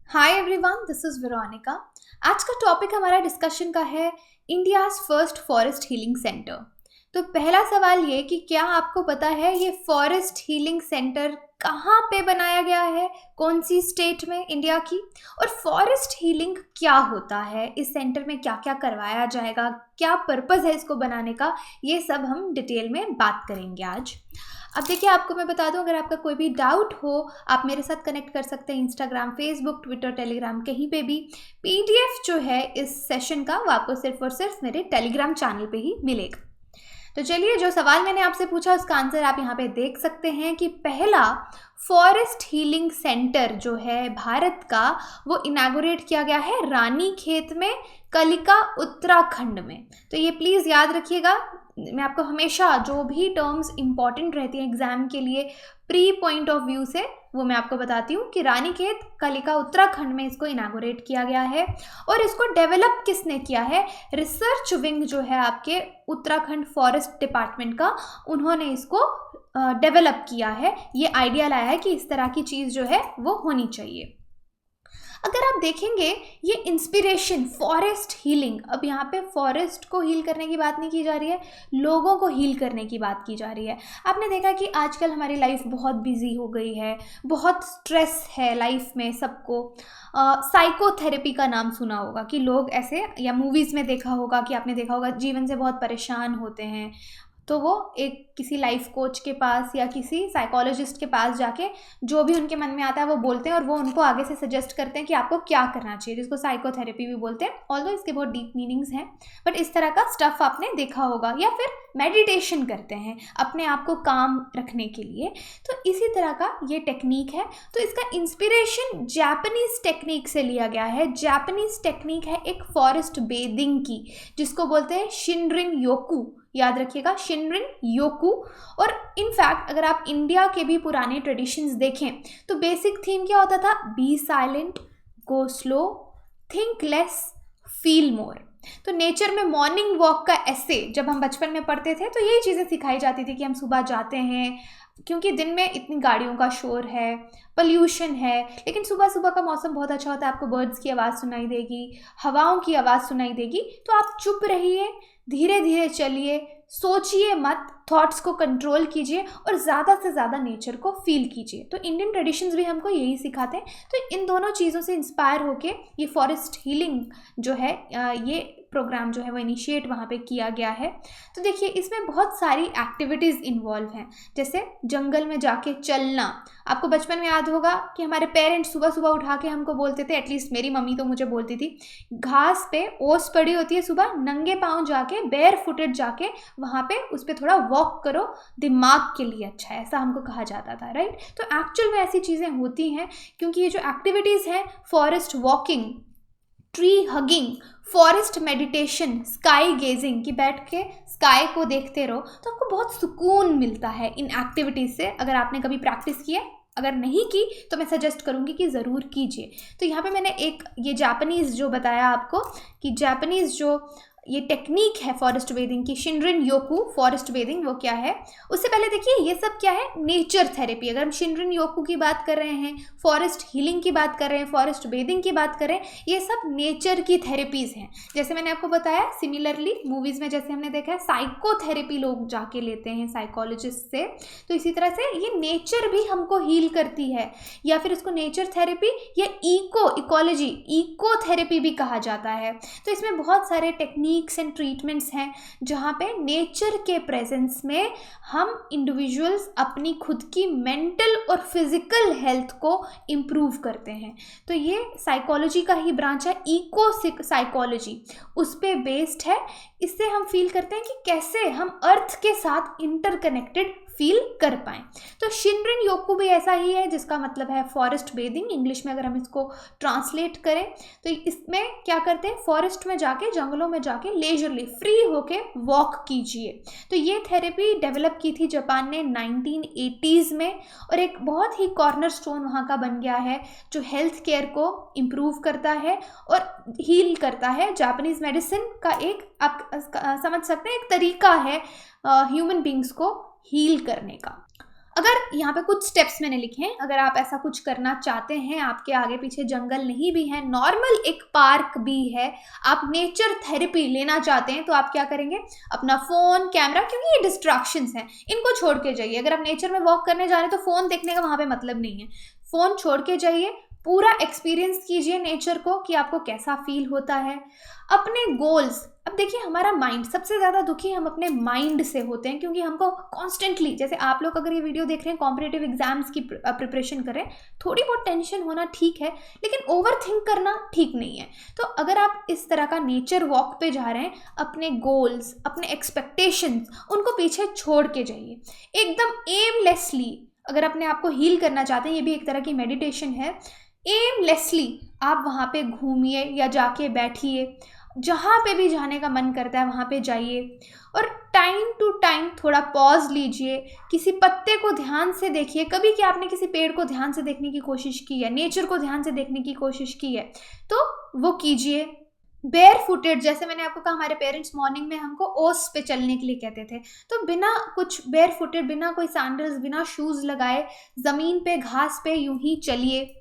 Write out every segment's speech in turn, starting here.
Hi everyone, this is Veronica. आज का topic हमारा डिस्कशन का है India's first forest healing centre. तो पहला सवाल ये कि क्या आपको पता है ये फॉरेस्ट हीलिंग सेंटर कहाँ पे बनाया गया है, कौन सी स्टेट में इंडिया की, और फॉरेस्ट हीलिंग क्या होता है, इस सेंटर में क्या क्या करवाया जाएगा, क्या पर्पज़ है इसको बनाने का, ये सब हम डिटेल में बात करेंगे आज। अब देखिए, आपको मैं बता दूं, अगर आपका कोई भी डाउट हो आप मेरे साथ कनेक्ट कर सकते हैं इंस्टाग्राम, फेसबुक, ट्विटर, टेलीग्राम, कहीं पे भी। पीडीएफ जो है इस सेशन का वो आपको सिर्फ और सिर्फ मेरे टेलीग्राम चैनल पे ही मिलेगा। तो चलिए, जो सवाल मैंने आपसे पूछा उसका आंसर आप यहाँ पे देख सकते हैं कि पहला फॉरेस्ट हीलिंग सेंटर जो है भारत का वो इनागोरेट किया गया है रानीखेत में, कलिका, उत्तराखंड में। तो ये प्लीज़ याद रखिएगा, मैं आपको हमेशा जो भी टर्म्स इंपॉर्टेंट रहती हैं एग्जाम के लिए प्री पॉइंट ऑफ व्यू से वो मैं आपको बताती हूँ कि रानीखेत, कलिका, उत्तराखंड में इसको इनागोरेट किया गया है। और इसको डेवलप किसने किया है? रिसर्च विंग जो है आपके उत्तराखंड फॉरेस्ट डिपार्टमेंट का, उन्होंने इसको डेवलप किया है। ये आइडिया लाया है कि इस तरह की चीज़ जो है वो होनी चाहिए। अगर आप देखेंगे ये इंस्पिरेशन फॉरेस्ट हीलिंग, अब यहाँ पे फॉरेस्ट को हील करने की बात नहीं की जा रही है, लोगों को हील करने की बात की जा रही है। आपने देखा कि आजकल हमारी लाइफ बहुत बिजी हो गई है, बहुत स्ट्रेस है लाइफ में सबको। साइकोथेरेपी का नाम सुना होगा कि लोग ऐसे, या मूवीज़ में देखा होगा कि आपने देखा होगा जीवन से बहुत परेशान होते हैं तो वो एक किसी लाइफ कोच के पास या किसी साइकोलॉजिस्ट के पास जाके जो भी उनके मन में आता है वो बोलते हैं, और वो उनको आगे से सजेस्ट करते हैं कि आपको क्या करना चाहिए, जिसको साइकोथेरेपी भी बोलते हैं। ऑल्दो इसके बहुत डीप मीनिंग्स हैं, बट इस तरह का स्टफ आपने देखा होगा। या फिर मेडिटेशन करते हैं अपने आप को काम रखने के लिए, तो इसी तरह का ये टेक्निक है। तो इसका इंस्पिरेशन जापानीज टेक्निक से लिया गया है। जापानीज टेक्निक है एक फॉरेस्ट बेदिंग की, जिसको बोलते हैं शिनरिन योकू। याद रखिएगा, शिनरिन योकू। और इनफैक्ट अगर आप इंडिया के भी पुराने ट्रेडिशंस देखें तो बेसिक थीम क्या होता था? Be silent, go slow, think less, feel more. तो नेचर में मॉर्निंग वॉक का ऐसे जब हम बचपन में पढ़ते थे तो यही चीज़ें सिखाई जाती थी कि हम सुबह जाते हैं, क्योंकि दिन में इतनी गाड़ियों का शोर है, पोल्यूशन है, लेकिन सुबह सुबह का मौसम बहुत अच्छा होता है, आपको बर्ड्स की आवाज़ सुनाई देगी, हवाओं की आवाज़ सुनाई देगी। तो आप चुप रहिए, धीरे धीरे चलिए, सोचिए मत, थॉट्स को कंट्रोल कीजिए और ज़्यादा से ज़्यादा नेचर को फील कीजिए। तो इंडियन ट्रेडिशंस भी हमको यही सिखाते हैं। तो इन दोनों चीज़ों से इंस्पायर होके ये फॉरेस्ट हीलिंग जो है, ये प्रोग्राम जो है वो इनिशिएट वहाँ पे किया गया है। तो देखिए, इसमें बहुत सारी एक्टिविटीज़ इन्वॉल्व हैं, जैसे जंगल में जाके चलना। आपको बचपन में याद होगा कि हमारे पेरेंट्स सुबह सुबह उठा के हमको बोलते थे, एटलीस्ट मेरी मम्मी तो मुझे बोलती थी, घास पे ओस पड़ी होती है, सुबह नंगे पाँव जाके, बेयर फुटेड जाके वहाँ पे उस पर थोड़ा वॉक करो, दिमाग के लिए अच्छा है, ऐसा हमको कहा जाता था, राइट। तो एक्चुअल में ऐसी चीज़ें होती हैं, क्योंकि ये जो एक्टिविटीज़ हैं, forest walking, tree hugging, forest meditation, sky gazing, कि बैठ के स्काई को देखते रहो, तो आपको बहुत सुकून मिलता है इन एक्टिविटीज़ से। अगर आपने कभी प्रैक्टिस की है, अगर नहीं की तो मैं सजेस्ट करूँगी कि ज़रूर कीजिए। तो यहाँ पे मैंने एक ये जापानीज़ जो बताया आपको, कि जापानीज़ जो ये टेक्निक है फॉरेस्ट बेदिंग की, शिनरिन योकू फॉरेस्ट बेदिंग, वो क्या है। उससे पहले देखिए ये सब क्या है, नेचर थेरेपी। अगर हम शिनरिन योकू की बात कर रहे हैं, फॉरेस्ट हीलिंग की बात कर रहे हैं, फॉरेस्ट बेदिंग की बात कर रहे हैं, ये सब नेचर की थेरेपीज़ हैं। जैसे मैंने आपको बताया, सिमिलरली मूवीज़ में जैसे हमने देखा है साइकोथेरेपी लोग जाके लेते हैं साइकोलॉजिस्ट से, तो इसी तरह से ये नेचर भी हमको हील करती है, या फिर इसको नेचर थेरेपी या इकोलॉजी, इको थेरेपी भी कहा जाता है। तो इसमें बहुत सारे टेक्निक्स एंड ट्रीटमेंट्स हैं जहाँ पे नेचर के प्रेजेंस में हम इंडिविजुअल्स अपनी खुद की मेंटल और फिजिकल हेल्थ को इम्प्रूव करते हैं। तो ये साइकोलॉजी का ही ब्रांच है, इको साइकोलॉजी, उस पे बेस्ड है। इससे हम फील करते हैं कि कैसे हम अर्थ के साथ इंटरकनेक्टेड फील कर पाएँ। तो शिनरिन योकू भी ऐसा ही है, जिसका मतलब है फॉरेस्ट बेदिंग इंग्लिश में, अगर हम इसको ट्रांसलेट करें तो इसमें क्या करते हैं, फॉरेस्ट में जाके, जंगलों में जाके लेजरली फ्री होके वॉक कीजिए। तो ये थेरेपी डेवलप की थी जापान ने 1980s में, और एक बहुत ही कॉर्नर स्टोन वहाँ का बन गया है, जो हेल्थ केयर को इम्प्रूव करता है और हील करता है। जापानीज़ मेडिसिन का एक, आप समझ सकते हैं, एक तरीका है ह्यूमन बींग्स को हील करने का। अगर यहाँ पे कुछ स्टेप्स मैंने लिखे हैं, अगर आप ऐसा कुछ करना चाहते हैं, आपके आगे पीछे जंगल नहीं भी है, नॉर्मल एक पार्क भी है, आप नेचर थेरेपी लेना चाहते हैं, तो आप क्या करेंगे, अपना फ़ोन, कैमरा, क्योंकि ये डिस्ट्रैक्शंस हैं, इनको छोड़ के जाइए। अगर आप नेचर में वॉक करने जा रहे हैं तो फ़ोन देखने का वहाँ पे मतलब नहीं है, फ़ोन छोड़ के जाइए, पूरा एक्सपीरियंस कीजिए नेचर को कि आपको कैसा फील होता है। अपने गोल्स, अब देखिए हमारा माइंड सबसे ज़्यादा दुखी हम अपने माइंड से होते हैं, क्योंकि हमको कॉन्स्टेंटली, जैसे आप लोग अगर ये वीडियो देख रहे हैं कॉम्पिटिटिव एग्जाम्स की प्रिपरेशन करें, थोड़ी बहुत टेंशन होना ठीक है, लेकिन ओवर थिंक करना ठीक नहीं है। तो अगर आप इस तरह का नेचर वॉक पे जा रहे हैं, अपने गोल्स, अपने एक्सपेक्टेशंस, उनको पीछे छोड़ के जाइए एकदम एमलेसली। अगर अपने आप को हील करना चाहते हैं, ये भी एक तरह की मेडिटेशन है, एमलेसली आप वहाँ पे घूमिए या जाके बैठिए, जहाँ पे भी जाने का मन करता है वहाँ पे जाइए, और टाइम टू टाइम थोड़ा पॉज लीजिए, किसी पत्ते को ध्यान से देखिए। कभी क्या आपने किसी पेड़ को ध्यान से देखने की कोशिश की है, नेचर को ध्यान से देखने की कोशिश की है, तो वो कीजिए। बेयर फुटेड, जैसे मैंने आपको कहा, हमारे पेरेंट्स मॉर्निंग में हमको ओस पे चलने के लिए कहते थे, तो बिना कुछ बेयर फुटेड, बिना कोई सैंडल्स, बिना शूज़ लगाए ज़मीन पे, घास पे यूं ही चलिए।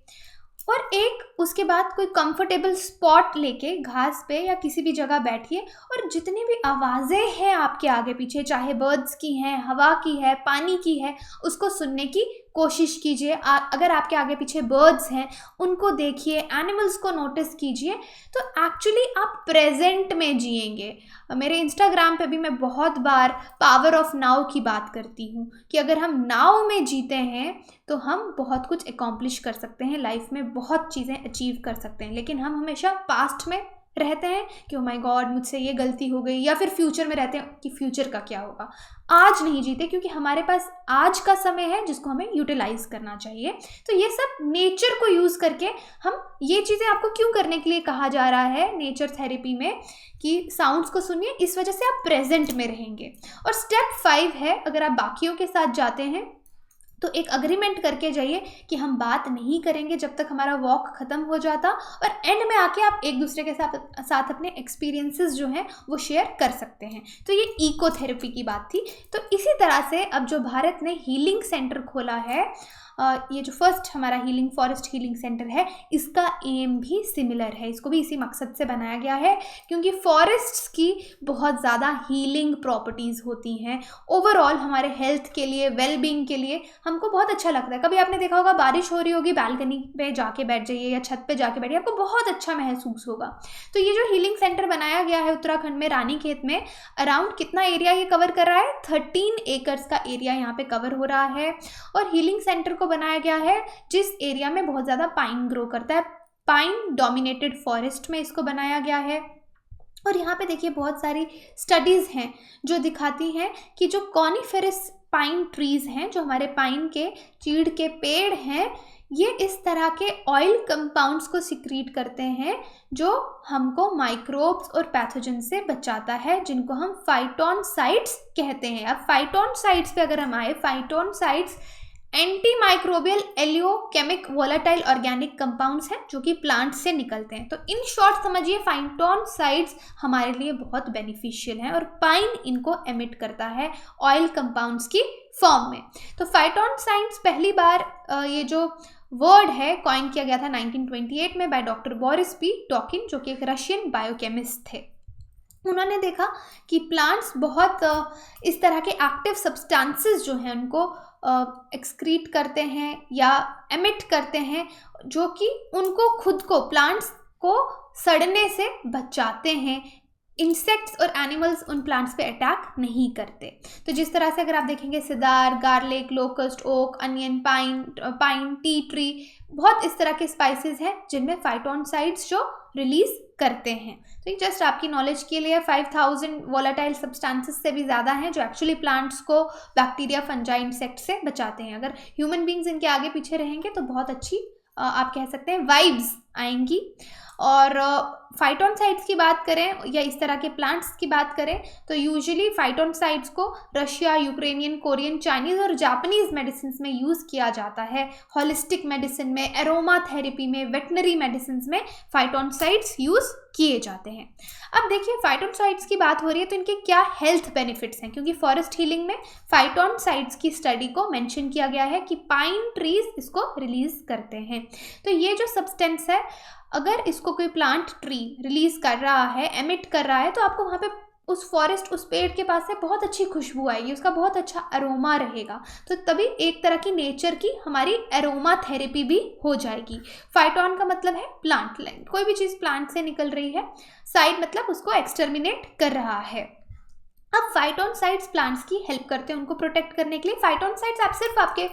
और एक उसके बाद कोई कंफर्टेबल स्पॉट लेके घास पे या किसी भी जगह बैठिए, और जितनी भी आवाज़ें हैं आपके आगे पीछे, चाहे बर्ड्स की हैं, हवा की है, पानी की है, उसको सुनने की कोशिश कीजिए। अगर आपके आगे पीछे बर्ड्स हैं उनको देखिए, एनिमल्स को नोटिस कीजिए, तो एक्चुअली आप प्रेजेंट में जिएंगे। मेरे इंस्टाग्राम पे भी मैं बहुत बार पावर ऑफ नाउ की बात करती हूँ कि अगर हम नाउ में जीते हैं तो हम बहुत कुछ एकॉम्प्लिश कर सकते हैं लाइफ में, बहुत चीज़ें अचीव कर सकते हैं। लेकिन हम हमेशा पास्ट में रहते हैं कि ओ माय गॉड मुझसे ये गलती हो गई, या फिर फ्यूचर में रहते हैं कि फ्यूचर का क्या होगा। आज नहीं जीते, क्योंकि हमारे पास आज का समय है जिसको हमें यूटिलाइज करना चाहिए। तो ये सब नेचर को यूज़ करके हम, ये चीज़ें आपको क्यों करने के लिए कहा जा रहा है नेचर थेरेपी में कि साउंड्स को सुनिए, इस वजह से आप प्रेजेंट में रहेंगे। और स्टेप 5 है, अगर आप बाकियों के साथ जाते हैं तो एक अग्रीमेंट करके जाइए कि हम बात नहीं करेंगे जब तक हमारा वॉक ख़त्म हो जाता, और एंड में आके आप एक दूसरे के साथ अपने एक्सपीरियंसेस जो हैं वो शेयर कर सकते हैं। तो ये इको थेरेपी की बात थी। तो इसी तरह से अब जो भारत ने हीलिंग सेंटर खोला है, ये जो फर्स्ट हमारा हीलिंग फॉरेस्ट हीलिंग सेंटर है, इसका एम भी सिमिलर है, इसको भी इसी मकसद से बनाया गया है, क्योंकि फॉरेस्ट्स की बहुत ज़्यादा हीलिंग प्रॉपर्टीज़ होती हैं। ओवरऑल हमारे हेल्थ के लिए, वेलबींग के लिए हमको बहुत अच्छा लगता है। कभी आपने देखा होगा, बारिश हो रही होगी, बालकनी पे जाके बैठ जाइए या छत पे जाके बैठिए, आपको बहुत अच्छा महसूस होगा। तो ये जो हीलिंग सेंटर बनाया गया है उत्तराखंड में रानीखेत में, अराउंड कितना एरिया ये कवर कर रहा है, 13 एकर्स का एरिया यहाँ पे कवर हो रहा है। और हीलिंग सेंटर को बनाया गया है जिस एरिया में बहुत ज़्यादा पाइन ग्रो करता है, पाइन डोमिनेटेड फॉरेस्ट में इसको बनाया गया है। और यहाँ पे देखिए बहुत सारी स्टडीज़ हैं जो दिखाती हैं कि जो कॉनिफेरस पाइन ट्रीज़ हैं, जो हमारे पाइन के चीड़ के पेड़ हैं, ये इस तरह के ऑयल कंपाउंड्स को सिक्रीट करते हैं जो हमको माइक्रोब्स और पैथोजन से बचाता है, जिनको हम फाइटोनसाइड्स कहते हैं। अब फाइटोनसाइड्स पे अगर हम आए, phytoncides anti microbial allelochemic volatile organic compounds हैं जो कि प्लांट से निकलते हैं। तो इन शॉर्ट समझिए, फाइटोनसाइड्स हमारे लिए बहुत बेनिफिशियल हैं और पाइन इनको एमिट करता है ऑयल कंपाउंड्स की फॉर्म में। तो फाइटोनसाइड्स पहली बार ये जो वर्ड है कॉइन किया गया था 1928 में by doctor Boris P token, जो कि एक रशियन बायोकेमिस्ट थे। उन्होंने देखा कि प्लांट्स बहुत इस तरह के एक्टिव सब्सटेंसेस जो हैं उनको एक्सक्रीट करते हैं या एमिट करते हैं, जो कि उनको खुद को, प्लांट्स को सड़ने से बचाते हैं। इंसेक्ट्स और एनिमल्स उन प्लांट्स पे अटैक नहीं करते। तो जिस तरह से अगर आप देखेंगे, cedar, garlic, locust, oak, onion, pine, tea tree, बहुत इस तरह के स्पाइसेस हैं जिनमें फाइटोनसाइड्स जो रिलीज करते हैं। तो ये जस्ट आपकी नॉलेज के लिए 5000 वोलेटाइल सब्सटेंसेस से भी ज़्यादा हैं जो एक्चुअली प्लांट्स को बैक्टीरिया, फंजाई, इंसेक्ट से बचाते हैं। अगर ह्यूमन बींग्स इनके आगे पीछे रहेंगे तो बहुत अच्छी आप कह सकते हैं वाइब्स आएंगी। और फाइटोनसाइड्स की बात करें या इस तरह के प्लांट्स की बात करें तो यूजुअली फाइटोनसाइड्स को रशिया, यूक्रेनियन, कोरियन, चाइनीज़ और जापानीज़ मेडिसिन में यूज़ किया जाता है। हॉलिस्टिक मेडिसिन में, एरोमा थेरेपी में, वेटनरी मेडिसिन में फाइटोनसाइड्स यूज़ किए जाते हैं। अब देखिए फाइटोनसाइड्स की बात हो रही है तो इनके क्या हेल्थ बेनिफिट्स हैं, क्योंकि फॉरेस्ट हीलिंग में फाइटोनसाइड्स की स्टडी को मेंशन किया गया है कि पाइन ट्रीज इसको रिलीज करते हैं। तो ये जो सब्सटेंस है, अगर इसको कोई प्लांट ट्री रिलीज कर रहा है, एमिट कर रहा है, तो आपको वहाँ पे उस फॉरेस्ट, उस पेड़ के पास से बहुत अच्छी खुशबू आएगी, उसका बहुत अच्छा अरोमा रहेगा। तो तभी एक तरह की नेचर की हमारी एरोमा थेरेपी भी हो जाएगी। फाइटोन का मतलब है प्लांट लाइन, कोई भी चीज़ प्लांट से निकल रही है, साइड मतलब उसको एक्सटर्मिनेट कर रहा है। अब फाइटोनसाइड्स प्लांट्स की हेल्प करते हैं उनको प्रोटेक्ट करने के लिए। फाइटोनसाइड्स आप सिर्फ आपके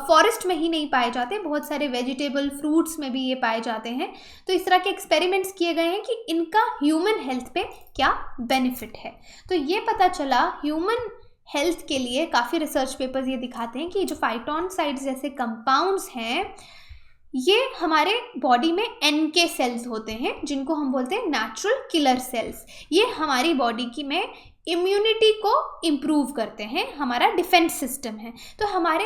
फॉरेस्ट में ही नहीं पाए जाते, बहुत सारे वेजिटेबल, फ्रूट्स में भी ये पाए जाते हैं। तो इस तरह के एक्सपेरिमेंट्स किए गए हैं कि इनका ह्यूमन हेल्थ पे क्या बेनिफिट है। तो ये पता चला ह्यूमन हेल्थ के लिए, काफ़ी रिसर्च पेपर्स ये दिखाते हैं कि जो फाइटोनसाइड्स जैसे कंपाउंड्स हैं, ये हमारे बॉडी में NK सेल्स होते हैं जिनको हम बोलते हैं नेचुरल किलर सेल्स। ये हमारी बॉडी की में इम्यूनिटी को इम्प्रूव करते हैं, हमारा डिफेंस सिस्टम है। तो हमारे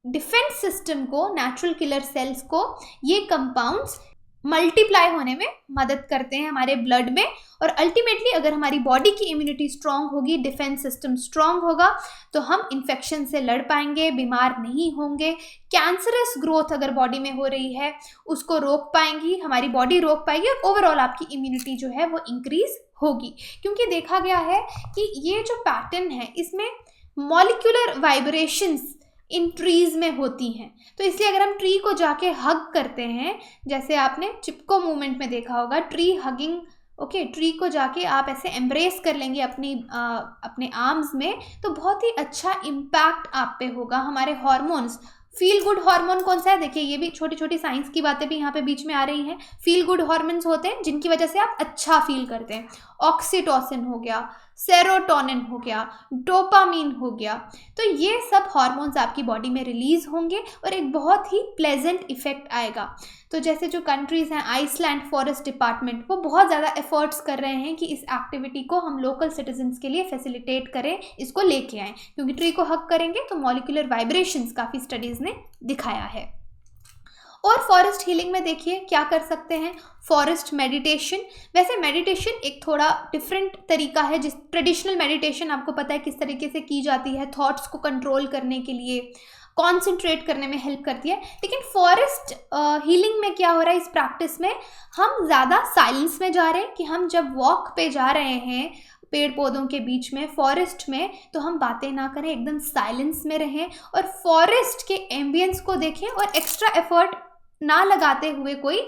डिफेंस सिस्टम को, नेचुरल किलर सेल्स को ये कंपाउंड्स मल्टीप्लाई होने में मदद करते हैं हमारे ब्लड में। और अल्टीमेटली अगर हमारी बॉडी की इम्यूनिटी स्ट्रांग होगी, डिफेंस सिस्टम स्ट्रांग होगा, तो हम इन्फेक्शन से लड़ पाएंगे, बीमार नहीं होंगे। कैंसरस ग्रोथ अगर बॉडी में हो रही है उसको रोक पाएंगी, हमारी बॉडी रोक पाएगी, और ओवरऑल आपकी इम्यूनिटी जो है वो इंक्रीज होगी। क्योंकि देखा गया है कि ये जो पैटर्न है इसमें मॉलिक्यूलर वाइब्रेशंस इन ट्रीज में होती हैं। तो इसलिए अगर हम ट्री को जाके हग करते हैं, जैसे आपने चिपको मूवमेंट में देखा होगा, ट्री हगिंग, ओके, ट्री को जाके आप ऐसे एम्ब्रेस कर लेंगे अपने आर्म्स में, तो बहुत ही अच्छा इम्पैक्ट आप पे होगा। हमारे हॉर्मोन्स, फील गुड हार्मोन कौन सा है, देखिए ये भी छोटी छोटी साइंस की बातें भी यहाँ पे बीच में आ रही हैं। फील गुड हार्मोन्स होते हैं जिनकी वजह से आप अच्छा फील करते हैं। ऑक्सीटोसिन हो गया, सेरोटोनिन हो गया, डोपामीन हो गया। तो ये सब हार्मोन्स आपकी बॉडी में रिलीज होंगे और एक बहुत ही प्लेजेंट इफेक्ट आएगा। तो जैसे जो कंट्रीज़ हैं, आइसलैंड फॉरेस्ट डिपार्टमेंट, वो बहुत ज़्यादा एफर्ट्स कर रहे हैं कि इस एक्टिविटी को हम लोकल सिटीजन्स के लिए फैसिलिटेट करें, इसको लेके आएँ, क्योंकि ट्री को हग करेंगे तो मॉलिक्यूलर वाइब्रेशंस काफ़ी स्टडीज़ ने दिखाया है। और फॉरेस्ट हीलिंग में देखिए क्या कर सकते हैं, फॉरेस्ट मेडिटेशन। वैसे मेडिटेशन एक थोड़ा डिफरेंट तरीका है, जिस ट्रेडिशनल मेडिटेशन आपको पता है किस तरीके से की जाती है, थॉट्स को कंट्रोल करने के लिए, कॉन्सेंट्रेट करने में हेल्प करती है। लेकिन फॉरेस्ट हीलिंग में क्या हो रहा है, इस प्रैक्टिस में हम ज़्यादा साइलेंस में जा रहे हैं, कि हम जब वॉक पे जा रहे हैं पेड़ पौधों के बीच में, फॉरेस्ट में, तो हम बातें ना करें, एकदम साइलेंस में रहें और फॉरेस्ट के एम्बियंस को देखें और एक्स्ट्रा एफर्ट ना लगाते हुए कोई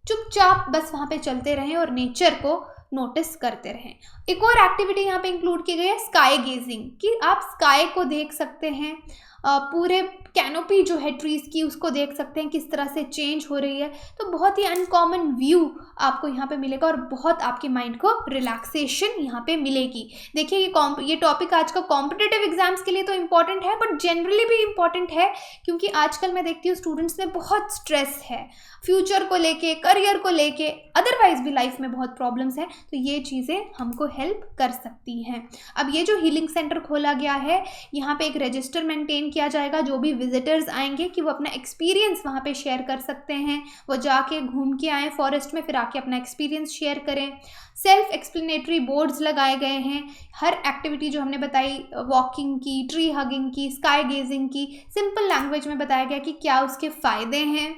चुपचाप बस वहाँ पे चलते रहें और नेचर को नोटिस करते रहें। एक और एक्टिविटी यहाँ पे इंक्लूड की गई है स्काई गेजिंग, कि आप स्काई को देख सकते हैं, पूरे कैनोपी जो है ट्रीज़ की उसको देख सकते हैं किस तरह से चेंज हो रही है। तो बहुत ही अनकॉमन व्यू आपको यहाँ पे मिलेगा और बहुत आपके माइंड को रिलैक्सेशन यहाँ पे मिलेगी। देखिए ये टॉपिक आज का कॉम्पिटिटिव एग्जाम्स के लिए तो इम्पॉर्टेंट है, बट जनरली भी इम्पॉर्टेंट है, क्योंकि आजकल मैं देखती हूँ स्टूडेंट्स में बहुत स्ट्रेस है फ्यूचर को लेके, करियर को लेके, अदरवाइज भी लाइफ में बहुत प्रॉब्लम्स हैं। तो ये चीज़ें हमको हेल्प कर सकती हैं। अब ये जो हीलिंग सेंटर खोला गया है, यहाँ पे एक रजिस्टर मेंटेन किया जाएगा, जो भी विजिटर्स आएंगे कि वो अपना एक्सपीरियंस वहाँ पे शेयर कर सकते हैं, वो जाके घूम के आएँ फॉरेस्ट में, फिर आके अपना एक्सपीरियंस शेयर करें। सेल्फ एक्सप्लेनेटरी बोर्ड्स लगाए गए हैं, हर एक्टिविटी जो हमने बताई, वॉकिंग की, ट्री हगिंग की, स्काई गेजिंग की, सिंपल लैंग्वेज में बताया गया कि क्या उसके फ़ायदे हैं,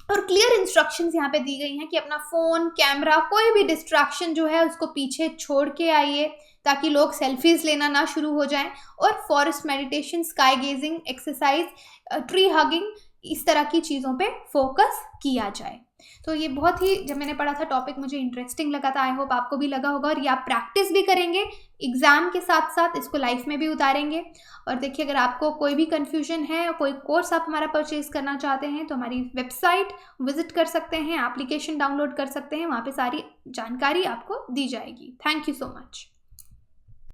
और क्लियर इंस्ट्रक्शंस यहाँ पे दी गई हैं कि अपना फ़ोन, कैमरा, कोई भी डिस्ट्रैक्शन जो है उसको पीछे छोड़ के आइए, ताकि लोग सेल्फीज़ लेना ना शुरू हो जाएं। और forest meditation, sky gazing, exercise, tree hugging, इस तरह की चीज़ों पे फोकस किया जाए। तो ये बहुत ही, जब मैंने पढ़ा था टॉपिक, मुझे इंटरेस्टिंग लगा था। आई होप आपको भी लगा होगा, और ये आप प्रैक्टिस भी करेंगे एग्ज़ाम के साथ साथ, इसको लाइफ में भी उतारेंगे। और देखिए, अगर आपको कोई भी कन्फ्यूजन है, कोई कोर्स आप हमारा परचेज़ करना चाहते हैं, तो हमारी वेबसाइट विजिट कर सकते हैं, एप्लीकेशन डाउनलोड कर सकते हैं, वहाँ पे सारी जानकारी आपको दी जाएगी। Thank you so much.